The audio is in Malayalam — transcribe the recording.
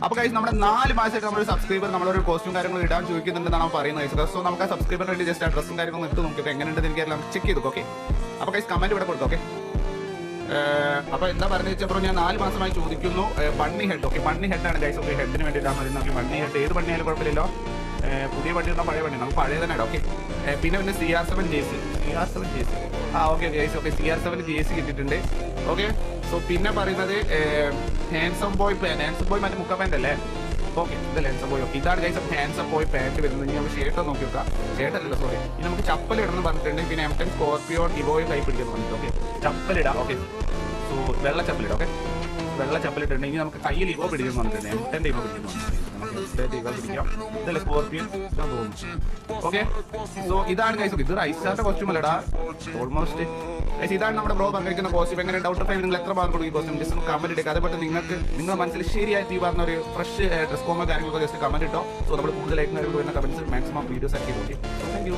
അപ്പോൾ ഗൈസ് നമ്മുടെ 4 മാസമായിട്ട് നമ്മളൊരു സബ്സ്ക്രൈബർ നമ്മളൊരു കോസ്റ്റ്യൂം കാര്യങ്ങൾ ഇടാൻ ചോദിക്കുന്നുണ്ടെന്നാണ് പറയുന്നത്. സോ നമുക്ക് ആ സബ്സ്ക്രൈബറിന് വേണ്ടി ജസ്റ്റ് ആ ഡ്രസ്സും കാര്യങ്ങളും ഇട്ട് നോക്കിയിട്ട് എങ്ങനെയുണ്ടെന്ന് എനിക്കെല്ലാം ചെക്ക് ചെയ്തു. ഓക്കെ, അപ്പോൾ ഗൈസ് കമന്റ് ഇവിടെ കൊടുത്തു. ഓക്കെ, അപ്പോൾ എന്താ പറഞ്ഞു വെച്ചപ്പോൾ ഞാൻ 4 മാസമായി ചോദിക്കുന്നു ബണ്ണി ഹെഡ്. ഓക്കെ, ബണ്ണി ഹെഡാണ് ഗൈസ്. ഓക്കെ, ഹെഡിന് വേണ്ടിയിട്ടാണ് മതി. നോക്കി ബണ്ണി ഹെഡ് ഏത് ബണ്ണിയായാലും കുഴപ്പമില്ലല്ലോ. പുതിയ വണ്ടി ഉണ്ടോ പഴയ വണ്ടി? നമുക്ക് പഴയ തന്നെ ഇടാം. ഓക്കെ, പിന്നെ CR7 JC. Okay guys. Okay, CR7 JC കിട്ടിയിട്ടുണ്ട്. ഓക്കെ, സോ പിന്നെ പറയുന്നത് ഹാൻസം ബോയ് മറ്റേ മുക്ക പാൻ്റ് അല്ലേ? ഓക്കെ, ഇതല്ലേ ഹാൻസം ബോയ്. ഓക്കെ, ഇതാണ് ഗൈസ് ഹാൻസം ബോയ് പാൻറ് വരുന്നത്. ഇനി നമുക്ക് ഷർട്ട് നോക്കി വെക്കാം. ഷർട്ടല്ലല്ലോ, സോറി. ഇനി നമുക്ക് ചപ്പൽ ഇടണമെന്ന് പറഞ്ഞിട്ടുണ്ട്. പിന്നെ M10 സ്കോർപിയോ ഇവോയും കൈ പിടിക്കുന്നു പറഞ്ഞിട്ട്. ഓക്കെ, ചപ്പലിടാം. ഓക്കെ, സോ വെള്ള ചപ്പലിടാം. ഓക്കെ, വെള്ള ചപ്പലിട്ടുണ്ട്. ഇനി നമുക്ക് കയ്യിൽ ഇവോ പിടിക്കുന്നു പറഞ്ഞിട്ടുണ്ട്. M10 ഇവോ പിടിക്കുന്നു. പിടിക്കാം. ഇതല്ലേ സ്കോർപിയോ തോന്നുന്നു. ഓക്കെ, സോ ഇതാണ് ഗൈസ്. ഇത് റൈസാറിന്റെ കോസ്റ്റ്യൂം അല്ലടാ, ഓൾമോസ്റ്റ്. ഇതാണ് നമ്മുടെ ബ്രോ പങ്കുവയ്ക്കുന്ന കോസ്റ്റ്യൂം. എങ്ങനെ ഡൗട്ട് ഫൈൽ നിങ്ങൾ എത്ര ഭാഗം കൊടുക്കും കോസ്റ്റ്യൂം ജസ്റ്റ് കമന്റ് ഇട്ടേക്ക്. അതേപോലെ നിങ്ങൾക്ക് നിങ്ങളുടെ മനസ്സിൽ ശരിയായിട്ട് ഈ പറഞ്ഞ ഒരു ഫ്രഷ് ഡ്രസ് കോമോ കാര്യങ്ങളൊക്കെ ജസ്റ്റ് കമന്റ് ഇട്ടോ. സോ നമ്മൾ കൂടുതലായിട്ട് വരുന്ന കമന്റ്സ് മാക്സിമം വീഡിയോസ് ആക്കി നോക്കി. Thank you.